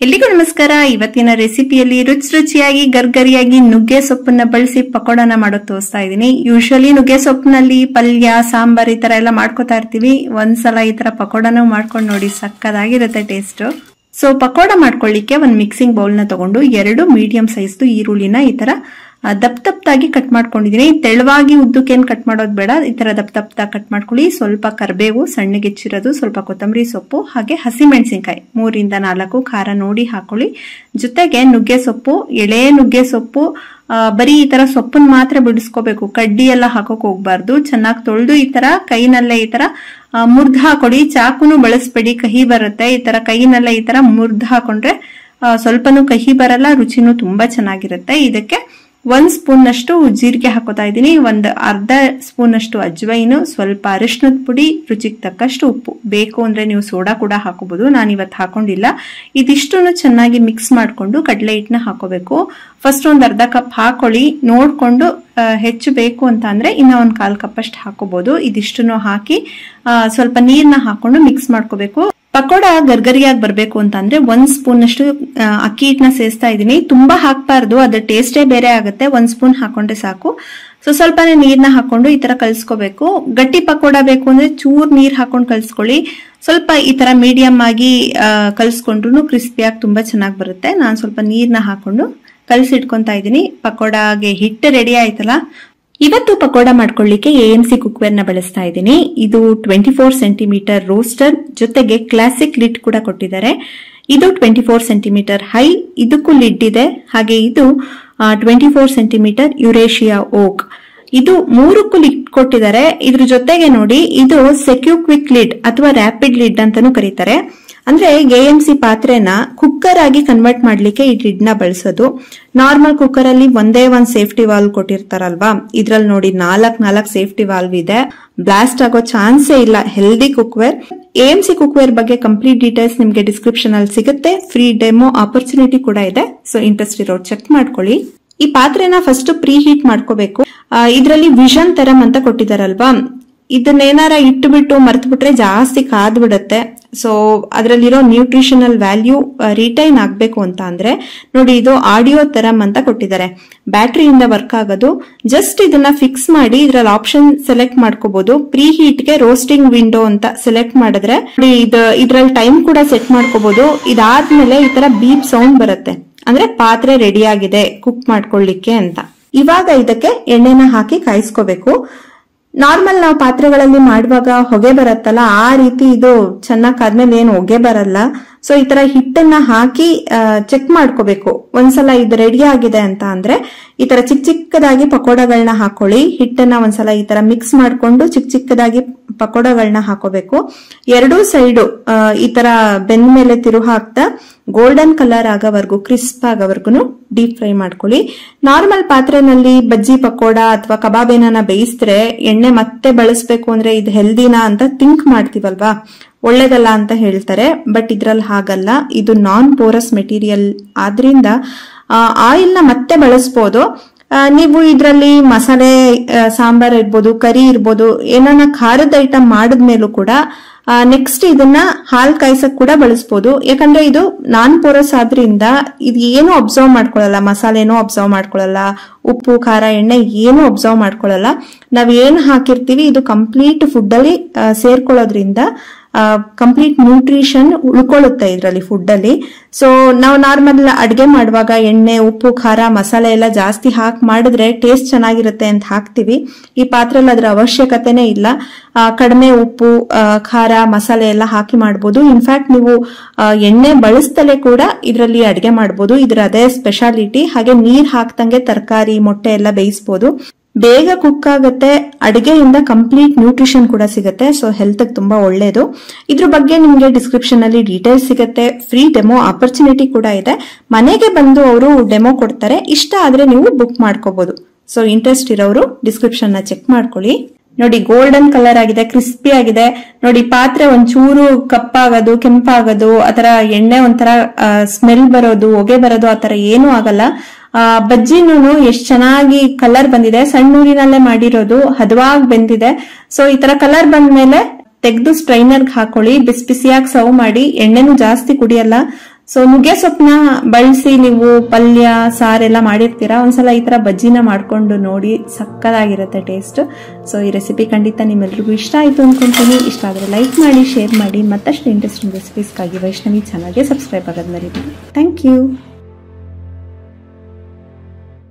ಎಲ್ಲಿಗೂ ನಮಸ್ಕಾರ. ಇವತ್ತಿನ ರೆಸಿಪಿಯಲ್ಲಿ ರುಚಿಯಾಗಿ ಗರ್ಗರಿಯಾಗಿ ನುಗ್ಗೆ ಸೊಪ್ಪನ್ನ ಬಳಸಿ ಪಕೋಡನ ಮಾಡೋದು ತೋರಿಸ್ತಾ ಇದೀನಿ. ಯೂಶುವಲಿ ನುಗ್ಗೆ ಸೊಪ್ಪಿನಲ್ಲಿ ಪಲ್ಯ, ಸಾಂಬಾರ್ ಈ ತರ ಎಲ್ಲ ಮಾಡ್ಕೋತಾ ಇರ್ತೀವಿ. ಒಂದ್ಸಲ ಈ ತರ ಪಕೋಡನೂ ಮಾಡ್ಕೊಂಡು ನೋಡಿ, ಸಕ್ಕದಾಗಿರುತ್ತೆ ಟೇಸ್ಟ್. ಸೊ ಪಕೋಡ ಮಾಡ್ಕೊಳ್ಳಿಕ್ಕೆ ಒಂದು ಮಿಕ್ಸಿಂಗ್ ಬೌಲ್ ನ ತಗೊಂಡು 2 ಮೀಡಿಯಂ ಸೈಜ್ ಈರುಳ್ಳಿನ ಈ ತರ ದಪ್ತಾಗಿ ಕಟ್ ಮಾಡ್ಕೊಂಡಿದೀನಿ. ತೆಳುವಾಗಿ ಉದ್ದಕ್ಕೇನು ಕಟ್ ಮಾಡೋದು ಬೇಡ, ಈ ತರ ದಪ್ತಾಗಿ ಕಟ್ ಮಾಡ್ಕೊಳ್ಳಿ. ಸ್ವಲ್ಪ ಕರಿಬೇವು ಸಣ್ಣಗೆ ಹೆಚ್ಚಿರೋದು, ಸ್ವಲ್ಪ ಕೊತ್ತಂಬರಿ ಸೊಪ್ಪು, ಹಾಗೆ ಹಸಿಮೆಣಸಿನಕಾಯಿ 3 ರಿಂದ 4 ಖಾರ ನೋಡಿ ಹಾಕೊಳ್ಳಿ. ಜೊತೆಗೆ ನುಗ್ಗೆ ಸೊಪ್ಪು, ಎಳೆ ನುಗ್ಗೆ ಸೊಪ್ಪು, ಬರೀ ಈ ತರ ಸೊಪ್ಪನ್ನ ಮಾತ್ರ ಬಿಡಿಸ್ಕೋಬೇಕು, ಕಡ್ಡಿ ಎಲ್ಲ ಹಾಕೋಕ್ ಹೋಗ್ಬಾರ್ದು. ಚೆನ್ನಾಗಿ ತೊಳೆದು ಈ ತರ ಕೈನಲ್ಲೇ ಈ ತರ ಮುರ್ದ್ ಹಾಕೊಡಿ. ಚಾಕುನು ಬಳಸ್ಬೇಡಿ, ಕಹಿ ಬರುತ್ತೆ. ಈ ತರ ಕೈನಲ್ಲೇ ಈ ತರ ಮುರ್ದ್ ಹಾಕೊಂಡ್ರೆ ಸ್ವಲ್ಪನೂ ಕಹಿ ಬರಲ್ಲ, ರುಚಿನೂ ತುಂಬಾ ಚೆನ್ನಾಗಿರುತ್ತೆ. ಇದಕ್ಕೆ 1 ಸ್ಪೂನ್ ಅಷ್ಟು ಜೀರಿಗೆ ಹಾಕೋತಾ ಇದ್ದೀನಿ, 1/2 ಸ್ಪೂನ್ ಅಷ್ಟು ಅಜ್ವೈನು, ಸ್ವಲ್ಪ ಅರಿಶಿನದ ಪುಡಿ, ರುಚಿಗೆ ತಕ್ಕಷ್ಟು ಉಪ್ಪು. ಬೇಕು ಅಂದ್ರೆ ನೀವು ಸೋಡಾ ಕೂಡ ಹಾಕೋಬಹುದು, ನಾನು ಇವತ್ತು ಹಾಕೊಂಡಿಲ್ಲ. ಇದಿಷ್ಟನ್ನು ಚೆನ್ನಾಗಿ ಮಿಕ್ಸ್ ಮಾಡ್ಕೊಂಡು ಕಡಲೆ ಹಿಟ್ಟನ್ನ ಹಾಕೋಬೇಕು. ಫಸ್ಟ್ ಒಂದು 1/2 ಕಪ್ ಹಾಕೊಳ್ಳಿ, ನೋಡ್ಕೊಂಡು ಹೆಚ್ಚು ಬೇಕು ಅಂತ ಅಂದ್ರೆ ಇನ್ನ 1/4 ಕಪ್ ಅಷ್ಟು ಹಾಕೋಬಹುದು. ಇದಿಷ್ಟನ್ನು ಹಾಕಿ ಸ್ವಲ್ಪ ನೀರ್ನ ಹಾಕೊಂಡು ಮಿಕ್ಸ್ ಮಾಡ್ಕೋಬೇಕು. ಪಕೋಡ ಗರ್ಗರಿಯಾಗಿ ಬರ್ಬೇಕು ಅಂತ ಅಂದ್ರೆ 1 ಸ್ಪೂನ್ ಅಷ್ಟು ಅಕ್ಕಿ ಹಿಟ್ಟನ್ನ ಸೇರಿಸ್ತಾ ಇದೀನಿ. ತುಂಬಾ ಹಾಕ್ಬಾರ್ದು, ಅದ್ರ ಟೇಸ್ಟೇ ಬೇರೆ ಆಗುತ್ತೆ. 1 ಸ್ಪೂನ್ ಹಾಕೊಂಡ್ರೆ ಸಾಕು. ಸೊ ಸ್ವಲ್ಪನೇ ನೀರ್ನ ಹಾಕೊಂಡು ಈ ತರ ಕಲ್ಸ್ಕೋಬೇಕು. ಗಟ್ಟಿ ಪಕೋಡ ಬೇಕು ಅಂದ್ರೆ ಚೂರ್ ನೀರ್ ಹಾಕೊಂಡು ಕಲ್ಸ್ಕೊಳ್ಳಿ. ಸ್ವಲ್ಪ ಈ ತರ ಮೀಡಿಯಂ ಆಗಿ ಕಲ್ಸ್ಕೊಂಡ್ರು ಕ್ರಿಸ್ಪಿಯಾಗಿ ತುಂಬಾ ಚೆನ್ನಾಗಿ ಬರುತ್ತೆ. ನಾನು ಸ್ವಲ್ಪ ನೀರ್ನ ಹಾಕೊಂಡು ಕಲ್ಸಿಟ್ಕೊಂತಾ ಇದೀನಿ. ಪಕೋಡಾಗೆ ಹಿಟ್ಟು ರೆಡಿ ಆಯ್ತಲ್ಲ. ಇವತ್ತು ಪಕೋಡ ಮಾಡ್ಕೊಳ್ಳಿಕ್ಕೆ AMC ಕುಕ್ವೇರ್ ನ ಬಳಸ್ತಾ ಇದ್ದೀನಿ. ಇದು 24 ಸೆಂಟಿಮೀಟರ್ ರೋಸ್ಟರ್ ಜೊತೆಗೆ ಕ್ಲಾಸಿಕ್ ಲಿಡ್ ಕೂಡ ಕೊಟ್ಟಿದ್ದಾರೆ. ಇದು 24 ಸೆಂಟಿಮೀಟರ್ ಹೈ, ಇದಕ್ಕೂ ಲಿಡ್ ಇದೆ. ಹಾಗೆ ಇದು 24 ಸೆಂಟಿಮೀಟರ್ ಯುರೇಷಿಯಾ ಓಕ್, ಇದು 3ಕ್ಕೂ ಲಿಡ್ ಕೊಟ್ಟಿದ್ದಾರೆ. ಇದ್ರ ಜೊತೆಗೆ ನೋಡಿ, ಇದು ಸೆಕ್ಯೂ ಕ್ವಿಕ್ ಲಿಡ್ ಅಥವಾ ರ್ಯಾಪಿಡ್ ಲಿಡ್ ಅಂತಾನೂ ಕರೀತಾರೆ. ಅಂದ್ರೆ AMC ಪಾತ್ರೆನ ಕುಕ್ಕರ್ ಆಗಿ ಕನ್ವರ್ಟ್ ಮಾಡ್ಲಿಕ್ಕೆ ಈ ಲಿಡ್ ನ ಬಳಸೋದು. ನಾರ್ಮಲ್ ಕುಕ್ಕರ್ ಅಲ್ಲಿ ಒಂದೇ ಒಂದು ಸೇಫ್ಟಿ ವಾಲ್ವ್ ಕೊಟ್ಟಿರ್ತಾರಲ್ವಾ, ಇದ್ರಲ್ಲಿ ನೋಡಿ 4 ಸೇಫ್ಟಿ ವಾಲ್ವ್ ಇದೆ. ಬ್ಲಾಸ್ಟ್ ಆಗೋ ಚಾನ್ಸೇ ಇಲ್ಲ. Healthy cookware. AMC ಕುಕ್ವೇರ್ ಬಗ್ಗೆ ಕಂಪ್ಲೀಟ್ ಡೀಟೇಲ್ಸ್ ನಿಮ್ಗೆ ಡಿಸ್ಕ್ರಿಪ್ಷನ್ ಅಲ್ಲಿ ಸಿಗುತ್ತೆ. ಫ್ರೀ ಡೆಮೋ ಆಪರ್ಚುನಿಟಿ ಕೂಡ ಇದೆ. ಸೊ ಇಂಟ್ರೆಸ್ಟ್ ಇರೋರು ಚೆಕ್ ಮಾಡ್ಕೊಳ್ಳಿ. ಈ ಪಾತ್ರೆನ ಫಸ್ಟ್ ಪ್ರೀ ಹೀಟ್ ಮಾಡ್ಕೋಬೇಕು. ಇದರಲ್ಲಿ ವಿಷನ್ ತರಂ ಅಂತ ಕೊಟ್ಟಿದಾರಲ್ವಾ, ಇದನ್ನೇನಾರ ಇಟ್ಟುಬಿಟ್ಟು ಮರ್ತು ಬಿಟ್ರೆ ಜಾಸ್ತಿ ಕಾದ್ಬಿಡುತ್ತೆ. ಸೊ ಅದರಲ್ಲಿರೋ ನ್ಯೂಟ್ರಿಷನಲ್ ವ್ಯಾಲ್ಯೂ ರಿಟೈನ್ ಆಗ್ಬೇಕು ಅಂತ ಅಂದ್ರೆ ನೋಡಿ, ಇದು ಆಡಿಯೋ ತರಂ ಅಂತ ಕೊಟ್ಟಿದ್ದಾರೆ. ಬ್ಯಾಟ್ರಿಯಿಂದ ವರ್ಕ್ ಆಗೋದು. ಜಸ್ಟ್ ಇದನ್ನ ಫಿಕ್ಸ್ ಮಾಡಿ ಇದ್ರಲ್ಲಿ ಆಪ್ಷನ್ ಸೆಲೆಕ್ಟ್ ಮಾಡ್ಕೋಬಹುದು. ಪ್ರೀ ಹೀಟ್ ಗೆ ರೋಸ್ಟಿಂಗ್ ವಿಂಡೋ ಅಂತ ಸೆಲೆಕ್ಟ್ ಮಾಡಿದ್ರೆ ಇದ್ರಲ್ಲಿ ಟೈಮ್ ಕೂಡ ಸೆಟ್ ಮಾಡ್ಕೋಬಹುದು. ಇದಾದ್ಮೇಲೆ ಈ ತರ ಬೀಪ್ ಸೌಂಡ್ ಬರುತ್ತೆ, ಅಂದ್ರೆ ಪಾತ್ರೆ ರೆಡಿ ಆಗಿದೆ ಕುಕ್ ಮಾಡ್ಕೊಳ್ಳಿಕ್ಕೆ ಅಂತ. ಇವಾಗ ಇದಕ್ಕೆ ಎಣ್ಣೆನ ಹಾಕಿ ಕಾಯಿಸ್ಕೋಬೇಕು. ನಾರ್ಮಲ್ ನಾವು ಪಾತ್ರೆಗಳಲ್ಲಿ ಮಾಡುವಾಗ ಹೊಗೆ ಬರುತ್ತಲ್ಲ, ಆ ರೀತಿ ಇದು ಚೆನ್ನಾಗಿ ಕಾದ್ಮೇಲೆ ಏನು ಹೊಗೆ ಬರಲ್ಲ. ಸೊ ಈ ತರ ಹಿಟ್ಟನ್ನ ಹಾಕಿ ಚೆಕ್ ಮಾಡ್ಕೋಬೇಕು. ಒಂದ್ಸಲ ಇದು ರೆಡಿ ಆಗಿದೆ ಅಂತ ಅಂದ್ರೆ ಈ ತರ ಚಿಕ್ಕದಾಗಿ ಪಕೋಡಗಳನ್ನ ಹಾಕೊಳ್ಳಿ. ಹಿಟ್ಟನ್ನ ಒಂದ್ಸಲ ಈ ತರ ಮಿಕ್ಸ್ ಮಾಡ್ಕೊಂಡು ಚಿಕ್ಕದಾಗಿ ಪಕೋಡಗಳನ್ನ ಹಾಕೋಬೇಕು. 2 ಸೈಡು ಈ ತರ ಬೆಂದ ಮೇಲೆ ತಿರುವು ಹಾಕ್ತಾ ಗೋಲ್ಡನ್ ಕಲರ್ ಆಗೋವರೆಗೂ, ಕ್ರಿಸ್ಪ್ ಆಗೋವರೆಗೂ ಡೀಪ್ ಫ್ರೈ ಮಾಡ್ಕೊಳ್ಳಿ. ನಾರ್ಮಲ್ ಪಾತ್ರೆನಲ್ಲಿ ಬಜ್ಜಿ ಪಕೋಡ ಅಥವಾ ಕಬಾಬ್ ಏನಾನ ಬೇಯಿಸಿದ್ರೆ ಎಣ್ಣೆ ಮತ್ತೆ ಬಳಸಬೇಕು ಅಂದ್ರೆ ಇದು ಹೆಲ್ದಿನಾ ಅಂತ ಥಿಂಕ್ ಮಾಡ್ತೀವಲ್ವಾ, ಒಳ್ಳೇದಲ್ಲ ಅಂತ ಹೇಳ್ತಾರೆ. ಬಟ್ ಇದ್ರಲ್ಲಿ ಹಾಗಲ್ಲ, ಇದು ನಾನ್ ಪೋರಸ್ ಮೆಟೀರಿಯಲ್ ಆದ್ರಿಂದ ಆಯಿಲ್ ನ ಮತ್ತೆ ಬಳಸಬಹುದು. ನೀವು ಇದ್ರಲ್ಲಿ ಮಸಾಲೆ ಸಾಂಬಾರ್ ಇರ್ಬೋದು, ಕರಿ ಇರ್ಬೋದು, ಏನಾನ ಖಾರದ ಐಟಮ್ ಮಾಡಿದ್ಮೇಲೂ ಕೂಡ ನೆಕ್ಸ್ಟ್ ಇದನ್ನ ಹಾಲ್ ಕಾಯ್ಸಕ್ ಕೂಡ ಬಳಸಬಹುದು. ಯಾಕಂದ್ರೆ ಇದು ನಾನ್ ಪೋರಸ್ ಆದ್ರಿಂದ ಇದು ಏನು ಅಬ್ಸರ್ವ್ ಮಾಡ್ಕೊಳ್ಳಲ್ಲ, ಮಸಾಲೆನೂ ಅಬ್ಸರ್ವ್ ಮಾಡ್ಕೊಳ್ಳಲ್ಲ, ಉಪ್ಪು ಖಾರ ಎಣ್ಣೆ ಏನು ಅಬ್ಸರ್ವ್ ಮಾಡ್ಕೊಳ್ಳಲ್ಲ. ನಾವ್ ಏನ್ ಹಾಕಿರ್ತೀವಿ ಇದು ಕಂಪ್ಲೀಟ್ ಫುಡ್ ಅಲ್ಲಿ ಸೇರ್ಕೊಳ್ಳೋದ್ರಿಂದ ಕಂಪ್ಲೀಟ್ ನ್ಯೂಟ್ರಿಷನ್ ಉಳ್ಕೊಳ್ಳುತ್ತೆ ಇದರಲ್ಲಿ ಫುಡ್ ಅಲ್ಲಿ. ಸೊ ನಾವು ನಾರ್ಮಲ್ ಅಡ್ಗೆ ಮಾಡುವಾಗ ಎಣ್ಣೆ, ಉಪ್ಪು, ಖಾರ, ಮಸಾಲೆ ಎಲ್ಲ ಜಾಸ್ತಿ ಹಾಕಿ ಮಾಡಿದ್ರೆ ಟೇಸ್ಟ್ ಚೆನ್ನಾಗಿರುತ್ತೆ ಅಂತ ಹಾಕ್ತಿವಿ. ಈ ಪಾತ್ರೆಯಲ್ಲಿ ಅದ್ರ ಅವಶ್ಯಕತೆನೇ ಇಲ್ಲ. ಕಡಿಮೆ ಉಪ್ಪು, ಖಾರ, ಮಸಾಲೆ ಎಲ್ಲ ಹಾಕಿ ಮಾಡಬಹುದು. ಇನ್ಫ್ಯಾಕ್ಟ್ ನೀವು ಎಣ್ಣೆ ಬಳಸ್ತಲೇ ಕೂಡ ಇದರಲ್ಲಿ ಅಡ್ಗೆ ಮಾಡಬಹುದು. ಇದ್ರ ಅದೇ ಸ್ಪೆಷಾಲಿಟಿ. ಹಾಗೆ ನೀರ್ ಹಾಕ್ದಂಗೆ ತರಕಾರಿ, ಮೊಟ್ಟೆ ಎಲ್ಲ ಬೇಯಿಸಬಹುದು. ಬೇಗ ಕುಕ್ ಆಗುತ್ತೆ, ಅಡಿಗೆಯಿಂದ ಕಂಪ್ಲೀಟ್ ನ್ಯೂಟ್ರಿಷನ್ ಕೂಡ ಸಿಗುತ್ತೆ. ಸೊ ಹೆಲ್ತ್ ತುಂಬಾ ಒಳ್ಳೇದು. ಇದ್ರ ಬಗ್ಗೆ ನಿಮ್ಗೆ ಡಿಸ್ಕ್ರಿಪ್ಷನ್ ಅಲ್ಲಿ ಡೀಟೇಲ್ಸ್ ಸಿಗುತ್ತೆ. ಫ್ರೀ ಡೆಮೋ ಆಪರ್ಚುನಿಟಿ ಕೂಡ ಇದೆ. ಮನೆಗೆ ಬಂದು ಅವರು ಡೆಮೋ ಕೊಡ್ತಾರೆ. ಇಷ್ಟ ಆದ್ರೆ ನೀವು ಬುಕ್ ಮಾಡ್ಕೋಬಹುದು. ಸೊ ಇಂಟ್ರೆಸ್ಟ್ ಇರೋರು ಡಿಸ್ಕ್ರಿಪ್ಷನ್ ನ ಚೆಕ್ ಮಾಡ್ಕೊಳ್ಳಿ. ನೋಡಿ, ಗೋಲ್ಡನ್ ಕಲರ್ ಆಗಿದೆ, ಕ್ರಿಸ್ಪಿ ಆಗಿದೆ. ನೋಡಿ, ಪಾತ್ರೆ ಒಂಚೂರು ಕಪ್ಪಾಗೋದು, ಕೆಂಪಾಗೋದು, ಆತರ ಎಣ್ಣೆ ಒಂಥರ ಸ್ಮೆಲ್ ಬರೋದು, ಹೊಗೆ ಬರೋದು ಆತರ ಏನೂ ಆಗಲ್ಲ. ಬಜ್ಜಿನೂ ಎಷ್ಟ್ ಚೆನ್ನಾಗಿ ಕಲರ್ ಬಂದಿದೆ. ಸಣ್ಣ ಊರಿನಲ್ಲೇ ಮಾಡಿರೋದು, ಹದವಾಗಿ ಬೆಂದಿದೆ. ಸೊ ಈ ತರ ಕಲರ್ ಬಂದ್ಮೇಲೆ ತೆಗೆದು ಸ್ಟ್ರೈನರ್ಗೆ ಹಾಕೊಳ್ಳಿ, ಬಿಸಿ ಬಿಸಿಯಾಗಿ ಸರ್ವ್ ಮಾಡಿ. ಎಣ್ಣೆನೂ ಜಾಸ್ತಿ ಕುಡಿಯಲ್ಲ. ಸೊ ನುಗ್ಗೆ ಸೊಪ್ಪನ್ನ ಬಳಸಿ ನೀವು ಪಲ್ಯ ಸಾರೆಲ್ಲ ಮಾಡಿರ್ತೀರಾ, ಒಂದ್ಸಲ ಈ ತರ ಬಜ್ಜಿನ ಮಾಡ್ಕೊಂಡು ನೋಡಿ, ಸಕ್ಕತ್ತಾಗಿರುತ್ತೆ ಟೇಸ್ಟ್. ಸೊ ಈ ರೆಸಿಪಿ ಖಂಡಿತ ನಿಮ್ಮೆಲ್ರಿಗೂ ಇಷ್ಟ ಆಯ್ತು ಅನ್ಕೊಂತೀನಿ. ಇಷ್ಟ ಆದ್ರೆ ಲೈಕ್ ಮಾಡಿ, ಶೇರ್ ಮಾಡಿ. ಮತ್ತಷ್ಟು ಇಂಟ್ರೆಸ್ಟಿಂಗ್ ರೆಸಿಪೀಸ್ಗಾಗಿ ವೈಷ್ಣವಿ ಚಾನಲ್ಗೆ ಸಬ್ಸ್ಕ್ರೈಬ್ ಆಗೋದು ಮರಿಬೇಡಿ. Thank you.